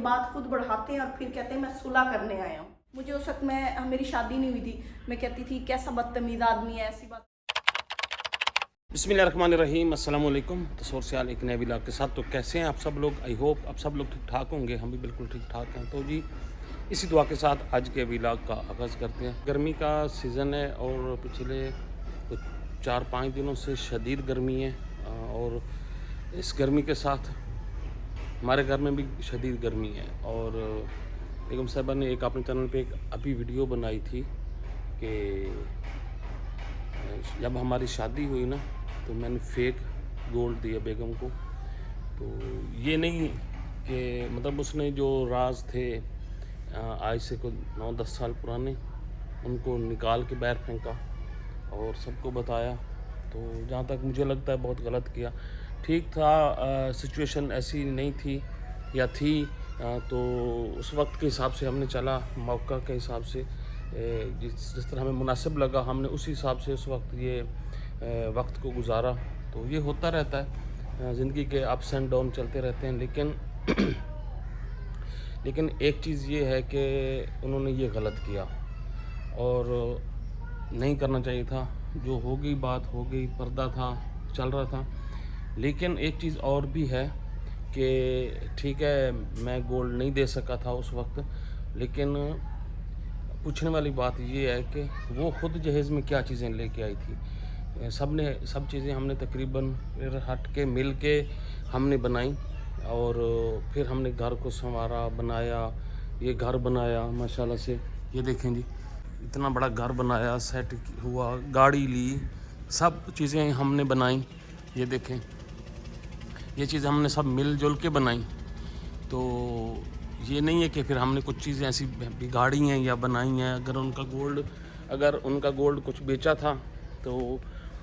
बात खुद बढ़ाते हैं और फिर कहते हैं मैं सुलह करने आया हूँ। मुझे उस वक्त मेरी शादी नहीं हुई थी, मैं कहती थी कैसा बदतमीज आदमी है, ऐसी बात। बिस्मिल्लाहिर्रहमानिर्रहीम, अस्सलाम वालेकुम। तस्वर सियाल एक नए व्लॉग के साथ। तो कैसे हैं आप सब लोग? आई होप आप सब लोग ठीक ठाक होंगे। हम भी बिल्कुल ठीक ठाक हैं। तो जी इसी दुआ के साथ आज के व्लॉग का आगाज़ करते हैं। गर्मी का सीज़न है और पिछले 4-5 दिनों से शदीद गर्मी है और इस गर्मी के साथ हमारे घर में भी शदीद गर्मी है। और बेगम साहिबा ने एक अपने चैनल पे एक अभी वीडियो बनाई थी कि जब हमारी शादी हुई ना तो मैंने फेक गोल्ड दिया बेगम को। तो ये नहीं कि मतलब उसने जो राज थे आज से कुछ 9-10 साल पुराने उनको निकाल के बाहर फेंका और सबको बताया। तो जहाँ तक मुझे लगता है बहुत गलत किया। ठीक था, सिचुएशन ऐसी नहीं थी या थी तो उस वक्त के हिसाब से हमने चला, मौका के हिसाब से जिस तरह हमें मुनासिब लगा हमने उसी हिसाब से उस वक्त ये वक्त को गुजारा। तो ये होता रहता है, ज़िंदगी के अप्स एंड डाउन चलते रहते हैं। लेकिन एक चीज़ ये है कि उन्होंने ये गलत किया और नहीं करना चाहिए था। जो हो गई बात हो गई, पर्दा था, चल रहा था। लेकिन एक चीज़ और भी है कि ठीक है मैं गोल्ड नहीं दे सका था उस वक्त, लेकिन पूछने वाली बात ये है कि वो ख़ुद जहेज़ में क्या चीज़ें लेके आई थी। सब चीज़ें हमने तकरीबन फिर हट के मिल के हमने बनाई और फिर हमने घर को संवारा, बनाया। ये घर बनाया माशाल्लाह से, ये देखें जी इतना बड़ा घर बनाया, सेट हुआ, गाड़ी ली, सब चीज़ें हमने बनाई। ये देखें ये चीज़ें हमने सब मिलजुल के बनाई। तो ये नहीं है कि फिर हमने कुछ चीज़ें ऐसी बिगाड़ी हैं या बनाई हैं। अगर उनका गोल्ड कुछ बेचा था तो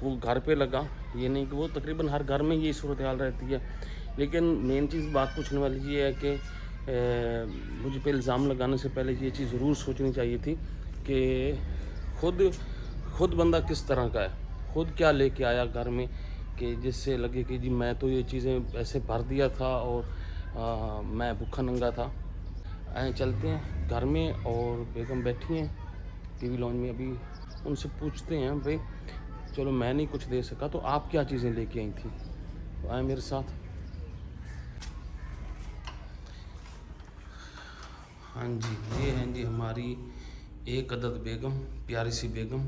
वो घर पे लगा, ये नहीं कि वो तकरीबन हर घर में यही सूरत हाल रहती है। लेकिन मेन चीज़ बात पूछने वाली ये है कि मुझे पे इल्ज़ाम लगाने से पहले ये चीज़ ज़रूर सोचनी चाहिए थी कि खुद बंदा किस तरह का है, खुद क्या लेके आया घर में कि जिससे लगे कि जी मैं तो ये चीज़ें ऐसे भर दिया था और मैं भूखा नंगा था। आए चलते हैं घर में और बेगम बैठी हैं टीवी लॉन्च में। अभी उनसे पूछते हैं भाई चलो मैं नहीं कुछ दे सका तो आप क्या चीज़ें लेके आई थी। तो आए मेरे साथ। हाँ जी, ये हैं जी हमारी एक अदद बेगम, प्यारी सी बेगम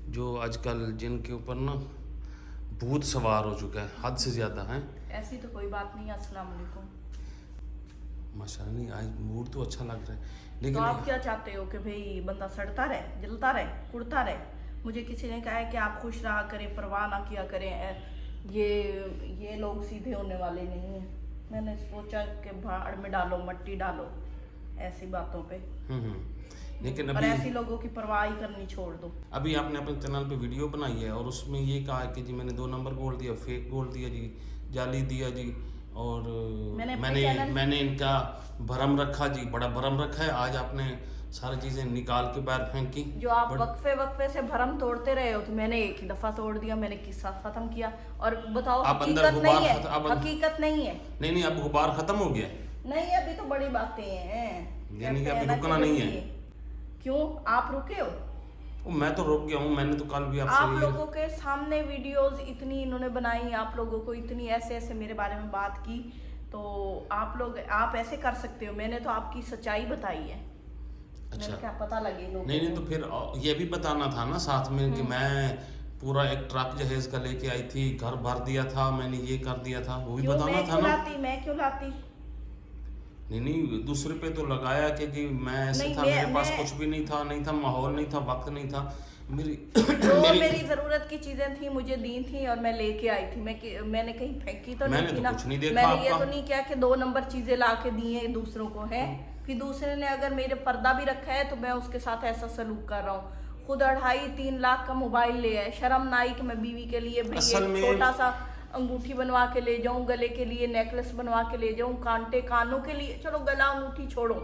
जो आजकल जिनके ऊपर ना भूत सवार हो चुका है, हद से ज़्यादा है। ऐसी तो कोई बात नहीं है। अस्सलाम वालेकुम। माशाल्लाह, नहीं आज मूड तो अच्छा लग रहा है। लेकिन तो आप क्या चाहते हो कि भाई बंदा सड़ता रहे, जलता रहे, कुड़ता रहे? मुझे किसी ने कहा है कि आप खुश रहा करें, परवाह ना किया करें, ये लोग सीधे होने वाले नहीं हैं। मैंने सोचा कि भाड़ में डालो, मट्टी डालो ऐसी बातों पे। लेकिन और अभी ऐसी लोगों की परवाह ही करनी छोड़ दो। अभी आपने अपने चैनल पे वीडियो बनाई है और उसमें ये कहा है कि जी मैंने 2 नंबर गोल्ड दिया, फेक गोल्ड दिया जी, जाली दिया जी। और मैंने इनका भरम रखा जी, बड़ा भरम रखा है। आज आपने सारी चीज़ें निकाल के बाहर फेंकी। जो आप वक्फे से भरम तोड़ते रहे हो तो मैंने एक ही दफ़ा तोड़ दिया, मैंने किस्सा ख़त्म किया। और बताओ हकीकत नहीं है, हकीकत नहीं है। नहीं अब गुबार ख़त्म हो गया। नहीं अभी तो बड़ी बातें हैं, यानी कि अभी रुकना नहीं है। क्यों आप रुके हो? मैं तो रुक गया हूँ। मैंने तो कल भी आप लोगों के सामने वीडियोस इतनी इन्होंने बनाई, आप लोगों को इतनी ऐसे मेरे बारे में बात की, तो आप ऐसे कर सकते हो? मैंने तो आपकी सच्चाई बताई है। अच्छा, क्या पता लगे लोगों नहीं तो फिर ये भी बताना था ना साथ में कि मैं पूरा एक ट्रक जहेज का लेके आई थी, घर भर दिया था, मैंने ये कर दिया था, वो भी बताना था ना। मैं क्यों लाती? नहीं दूसरे पे तो लगाया कि जी मैं ऐसे था, मेरे पास कुछ भी नहीं था, माहौल नहीं था, वक्त नहीं था। मेरी ज़रूरत की चीज़ें थी, मुझे दी थी और मैं लेके आई थी। मैंने कहीं फेंकी तो नहीं थी ना। कुछ नहीं देखा। मैंने ये तो नहीं किया कि 2 नंबर चीज़ें ला के दी हैं दूसरों को है। फिर दूसरे ने अगर मेरे पर्दा भी रखा है तो मैं उसके साथ ऐसा सलूक कर रहा हूँ। खुद 2.5-3 लाख का मोबाइल ले आए, शर्म ना आई कि मैं बीवी के लिए छोटा सा अंगूठी बनवा के ले जाऊं, गले के लिए नेकलेस बनवा के ले जाऊं, कानों के लिए, चलो गला अंगूठी छोड़ो,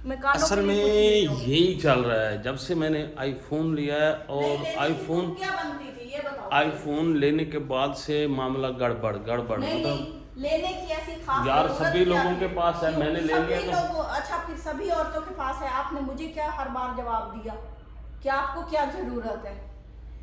मैं कानों असल में यही चल रहा है जब से मैंने आईफोन लिया है। और आईफोन क्या बनती थी ये बताओ? आईफोन लेने के बाद से मामला गड़बड़ मतलब लेने की ऐसी खास यार जरूरत सभी क्या लोगों थी? के पास है, क्यों? मैंने ले सभी लिया तो लोगों, अच्छा फिर सभी औरतों के पास है, आपने मुझे क्या हर बार जवाब दिया? क्या आपको क्या जरूरत है?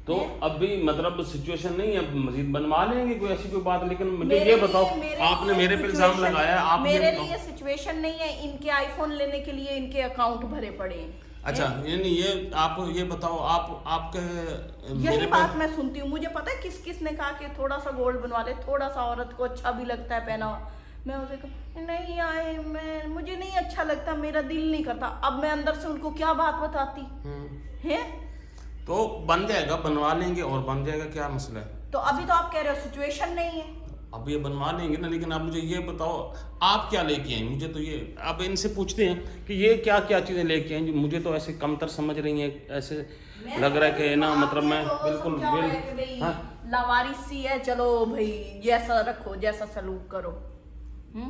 तो अभी मतलब सिचुएशन नहीं है, मजीद बनवा लेंगे, कोई ऐसी कोई बात। लेकिन मुझे मेरे ये लिए- बताओ, मेरे आपने लिए मेरे पे इल्जाम situation- लगाया है, आप ये मेरे बताओ। लिए सिचुएशन नहीं है, इनके आईफोन लेने के लिए इनके अकाउंट भरे पड़े हैं। अच्छा ये नहीं, ये आप ये बताओ, आपके यही मेरे बात पे मैं सुनती हूँ। मुझे पता है किस किस ने कहा कि थोड़ा सा गोल्ड बनवा ले, थोड़ा सा औरत को अच्छा भी लगता है पहना हुआ। मैं उसे नहीं आए, मुझे नहीं अच्छा लगता, मेरा दिल नहीं करता। अब मैं अंदर से उनको क्या बात बताती है? तो बन जाएगा, बनवा लेंगे और बन जाएगा, क्या मसला है। तो अभी तो आप कह रहे हो सिचुएशन नहीं है। अब ये बनवा लेंगे ना, लेकिन आप मुझे ये बताओ आप क्या लेके आए। मुझे तो ये, अब इनसे पूछते हैं कि ये क्या क्या चीज़ें लेके आए, मुझे तो ऐसे कमतर समझ रही हैं, ऐसे लग रहा है कि ना, मतलब मैं बिल्कुल हाँ लावारिस सी है, चलो भाई जैसा रखो, जैसा सलूक करो।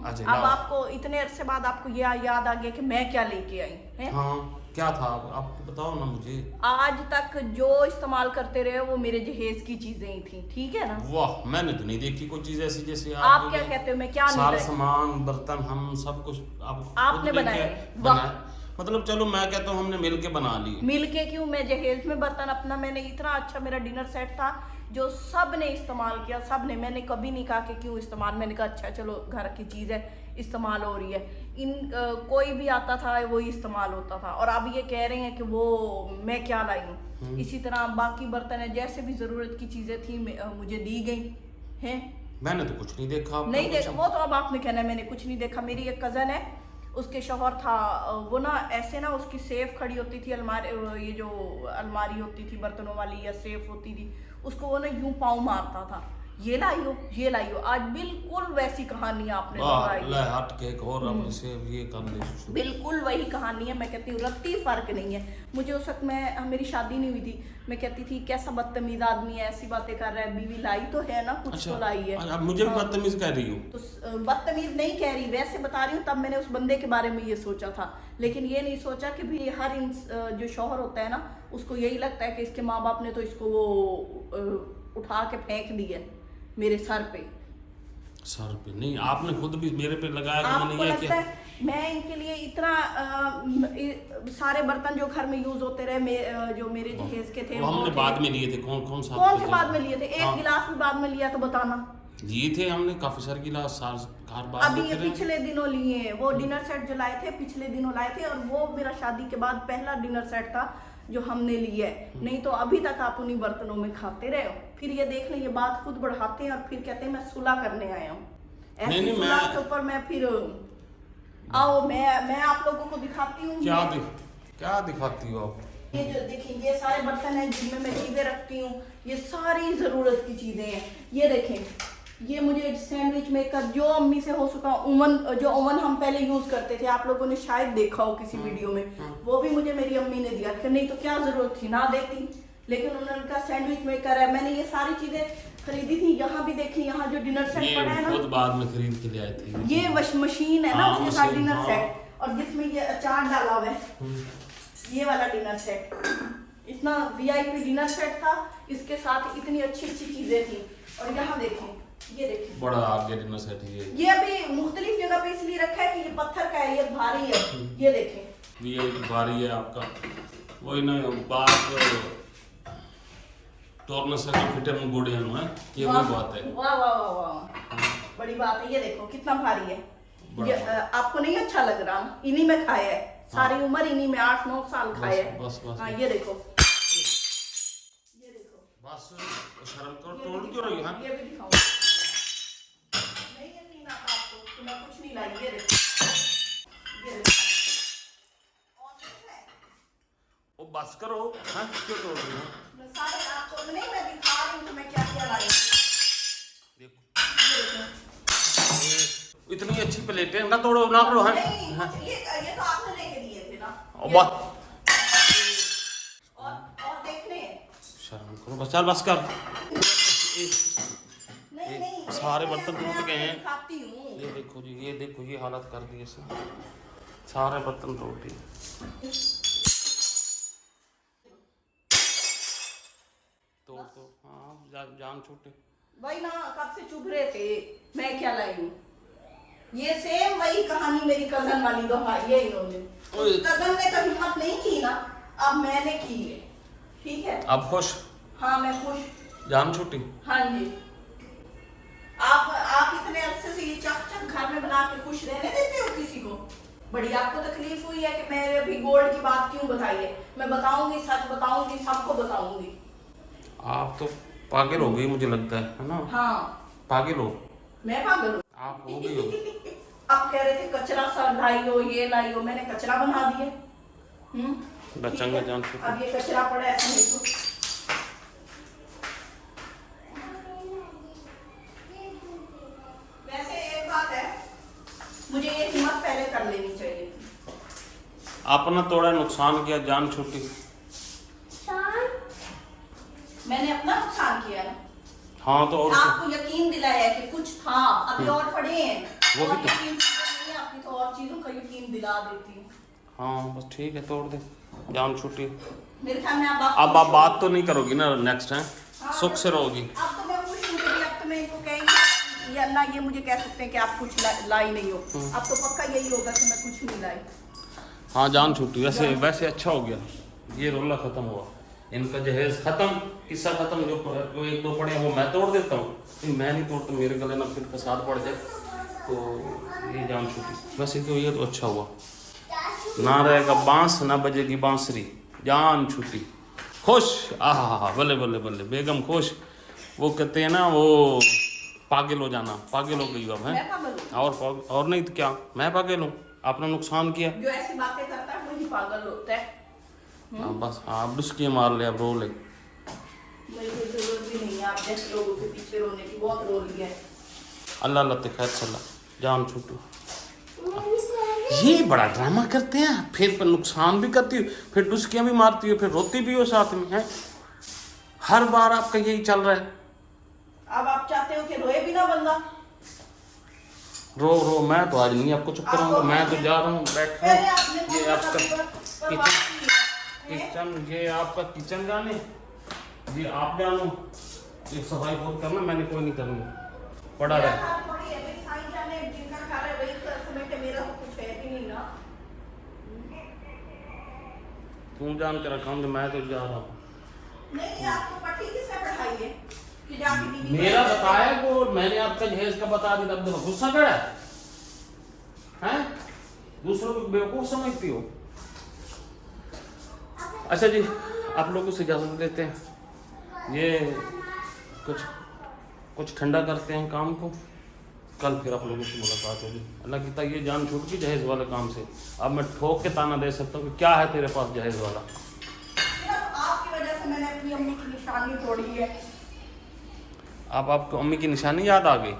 अच्छा, अब आपको इतने अरसे बाद आपको ये याद आ गया कि मैं क्या लेके आई है? हाँ क्या था, आप बताओ ना मुझे। आज तक जो इस्तेमाल करते रहे वो मेरे जहेज की चीजें ही थी, ठीक है ना? वाह, मैंने तो नहीं देखी कोई चीज ऐसी जैसे आप क्या कहते हो, मैं क्या नहीं सारा लाई? सामान बर्तन हम सब कुछ आपने खुद लेके बनाए? बनाए। मतलब चलो मैं कहता हूँ हमने मिलके बना ली। मिलके क्यों? मैं जहेज में बर्तन अपना, मैंने इतना अच्छा मेरा डिनर सेट था जो सब ने इस्तेमाल किया, सब ने। मैंने कभी नहीं कहा कि क्यों इस्तेमाल, मैंने कहा अच्छा चलो घर की चीज़ है, इस्तेमाल हो रही है। कोई भी आता था वही इस्तेमाल होता था। और अब ये कह रहे हैं कि वो मैं क्या लाई हूँ। इसी तरह बाकी बर्तन है, जैसे भी ज़रूरत की चीज़ें थी मुझे दी गई हैं। मैंने तो कुछ नहीं देखा। नहीं देखा, वो तो अब आपने कहना है मैंने कुछ नहीं देखा। मेरी एक कज़न है, उसके शौहर था, वो ना ऐसे ना उसकी सेफ खड़ी होती थी, अलमारी, ये जो अलमारी होती थी बर्तनों वाली या सेफ होती थी, उसको वो ना यूं पाँव मारता था, ये लाइयो ये लाइयो। आज बिल्कुल वैसी कहानी आपने दोहराई। हट के और अब इसे ये कर ले। बिल्कुल वही कहानी है। मैं कहती हूँ रत्ती फर्क नहीं है। मुझे उस वक्त मेरी शादी नहीं हुई थी, मैं कहती थी कैसा बदतमीज आदमी है, ऐसी बातें कर रहा है, बीवी लाई तो है ना, कुछ तो लाई है। अब मुझे भी बदतमीज कह रही हो? तो बदतमीज नहीं कह रही, वैसे बता रही हूँ। तब मैंने उस बंदे के बारे में ये सोचा था, लेकिन ये नहीं सोचा कि भी हर जो शौहर होता है ना, उसको यही लगता है कि इसके माँ बाप ने तो इसको वो उठा के फेंक दिया मेरे सर पे। सर पे नहीं, आपने खुद भी मेरे पे लगाया कि आपको मैंने ये लगता है मैं इनके लिए इतना सारे बर्तन जो घर में यूज होते रहे, जो मेरे जहेज के थे, वो हमने बाद में लिए थे। कौन से बाद में लिए थे? एक गिलास भी बाद में लिया तो बताना। लिए थे हमने काफी सारे गिलास, घर बाद अभी ये पिछले दिनों लिए हैं, वो डिनर सेट जो लाए थे पिछले दिनों लाए थे, और वो मेरा शादी के बाद पहला डिनर सेट था जो हमने लिया है। नहीं तो अभी तक आप उन्हीं बर्तनों में खाते रहे हो। फिर ये देख लें, ये बात खुद बढ़ाते हैं और फिर कहते हैं मैं सुलह करने आया हूँ। ऐसी सुलह के ऊपर मैं फिर आओ, मैं आप लोगों को दिखाती हूँ। क्या दिखाती हो आप? ये जो देखिए, ये सारे बर्तन हैं जिनमें मैं चीजें रखती हूँ, ये सारी जरूरत की चीजें हैं। ये देखें, ये मुझे सैंडविच मेकर, जो अम्मी से हो सका ओवन हम पहले यूज करते थे, आप लोगों ने शायद देखा हो किसी वीडियो में, वो भी मुझे मेरी अम्मी ने दिया कि नहीं तो क्या जरूरत थी, ना देती, लेकिन उन्होंने कहा सैंडविच मेकर है। मैंने ये सारी चीजें खरीदी थी। यहाँ भी देखिए, यहाँ जो डिनर सेट पड़ा है ना, खुद बाद में खरीद के ले आए थे। ये वॉश मशीन है ना, उसके साथ डिनर सेट, और जिसमें ये अचार डाला हुआ है, ये वाला डिनर सेट, इतना VIP डिनर सेट था, इसके साथ इतनी अच्छी अच्छी चीजें थी। और यहाँ देखें, ये देखें बड़ा आगे डिनर सेट है ये अभी मुख्तलिफ जगह पे इसलिए रखा है कि ये पत्थर का है, ये भारी है। ये देखें, ये भारी है आपका, वही ना बात टॉर्नर से फिटर में गोड़े हैं, ये वो बात है। वाह वाह वाह वाह, बड़ी बात है। ये देखो कितना भारी है। ये आपको नहीं अच्छा लग रहा? इन्हीं में खाया है सारी उम्र, इन्हीं में 8-9 साल खाया है। बस हाँ, ये देखो, ये देखो, बस शर्म करो, तोड़ क्यों रही है? ये भी दिखाऊं, नहीं यकीन आता आपको कि मैं कुछ नहीं लाई। ये देखो, ये देखो, ओ बस करो, हाँ क्यों तोड़ रही हो? सारे आपको नहीं, मैं दिखा रही हूँ कि मैं क्या क्या लाई। देखो इतनी अच्छी प्लेटें ना तोड़ो, ना करो। हाँ ये तो आपने लेके दिए थे ना। और देखने शर्म करो, बस चल बस कर। नहीं, सारे बर्तन टूट गए हैं। दिखाती हूँ। ये देखो जी, ये देखो, ये हालत कर दी है, सारे बर्तन टूट दिए। तो हाँ जान छूटे। वही ना, कब से चुभ रहे थे मैं क्या लाई हूँ। ये सेम वही कहानी मेरी कजन वाली दोहराई है इन्होंने। उस कजन ने तो हिम्मत नहीं की ना, अब मैंने की है। ठीक है, आप खुश? हाँ मैं खुश। जान छुट्टी? हाँ जी। आप इतने अरसे से ये चक घर में बना के खुश रहने देते हो किसी को? बड़ी आपको तकलीफ हुई है कि मैंने अभी गोल्ड की बात क्यों बताई है। मैं बताऊंगी, सच बताऊंगी, सबको बताऊंगी। आप तो पागल हो गई मुझे लगता है ना? हाँ पागल हो। मैं पागल हूँ? आप हो गई हो। आप कह रहे थे कचरा सा लाई हो, ये लाई हो, मैंने कचरा बना दिए। बचंगा जान छुट्टी। अब ये कचरा पड़ा है ऐसा नहीं तो। वैसे एक बात है, मुझे ये हिम्मत पहले कर लेनी चाहिए थी। अपना थोड़ा नुकसान किया, जान छुट्टी। मैंने अपना नुकसान किया ना। हाँ तो और आपको यकीन दिलाया कि कुछ था, अभी और पड़े हैं। वो भी और तो। यकीन नहीं है, आपकी तो और चीजों का यकीन दिला देती हूँ। हाँ बस ठीक है, तोड़ दे जान छुट्टी। मेरे ख्याल में अब अब आप बात तो नहीं करोगी ना नेक्स्ट टाइम? हाँ, सुख से रहोगी। अब तो मैं खुश हूँ कि अब तो मैं इनको कहेंगे या ना, ये मुझे कह सकते हैं कि आप कुछ लाई नहीं हो। अब तो पक्का यही होगा कि मैं कुछ नहीं लाई। हाँ जान छुट्टी। वैसे वैसे अच्छा हो गया, ये रोला खत्म हुआ, इनका जहेज खत्म, किस्सा खत्म। जो एक दो पड़े हैं वो मैं तोड़ देता हूँ, मैं नहीं तोड़ता, मेरे गले ना फिर फसाद पड़ जाए। तो ये जान छुट्टी। वैसे तो ये तो अच्छा हुआ, ना रहेगा बांस ना बजेगी बांसुरी, जान छुट्टी। खुश? आहा, बल्ले बल्ले बल्ले, बेगम खुश। वो कहते हैं ना, वो पागल हो जाना, पागल हो गई अब है। मैं पागल हूँ? और नहीं तो क्या, मैं पागल हूँ, आपने नुकसान किया। जो ऐसी बातें करता है वही पागल होता है। बस आप डुस्की मार ले, अब रो ले। मेरी कोई जरूरत भी नहीं है आप जैसे लोगों के पीछे रोने की, बहुत रो लिया है। अल्लाह अल्लाह खैर चला, जान छुट्टी। ये बड़ा ड्रामा करते हैं, फिर नुकसान भी करती हो, फिर डुस्कियां भी मारती हो, फिर रोती भी हो साथ में है। हर बार आपका यही चल रहा है। अब आप चाहते हो कि रोए भी ना बंदा? रो मैं तो आज नहीं आपको चुप कराऊंगा, मैं तो जा रहा हूँ, बैठ रहा हूँ। ये आपका किचन, ये आपका किचन जाने, ये आप जानो, ये सफाई बहुत करना, मैंने कोई नहीं करनी, पड़ा रहे। तू जान के रखा हूँ, मैं तो जा रहा हूँ। नहीं, आपको पट्टी किसने पढ़ाई है कि जाके बीवी मेरा बताया वो, मैंने आपका जहेज का बता दिया, तब देखो गुस्सा करा है, दूसरों को बेवकूफ समझती हो। अच्छा जी, आप लोगों से इजाजत देते हैं, ये कुछ ठंडा करते हैं काम को, कल फिर आप लोगों से मुलाकात होगी। अल्लाह की ताकि ये जान छूट की जहेज वाले काम से। अब मैं ठोक के ताना दे सकता हूँ कि क्या है तेरे पास जहेज वाला। आपकी वजह से मैंने अपनी अम्मी की निशानी तोड़ी है। अब आपको अम्मी की निशानी याद आ गई?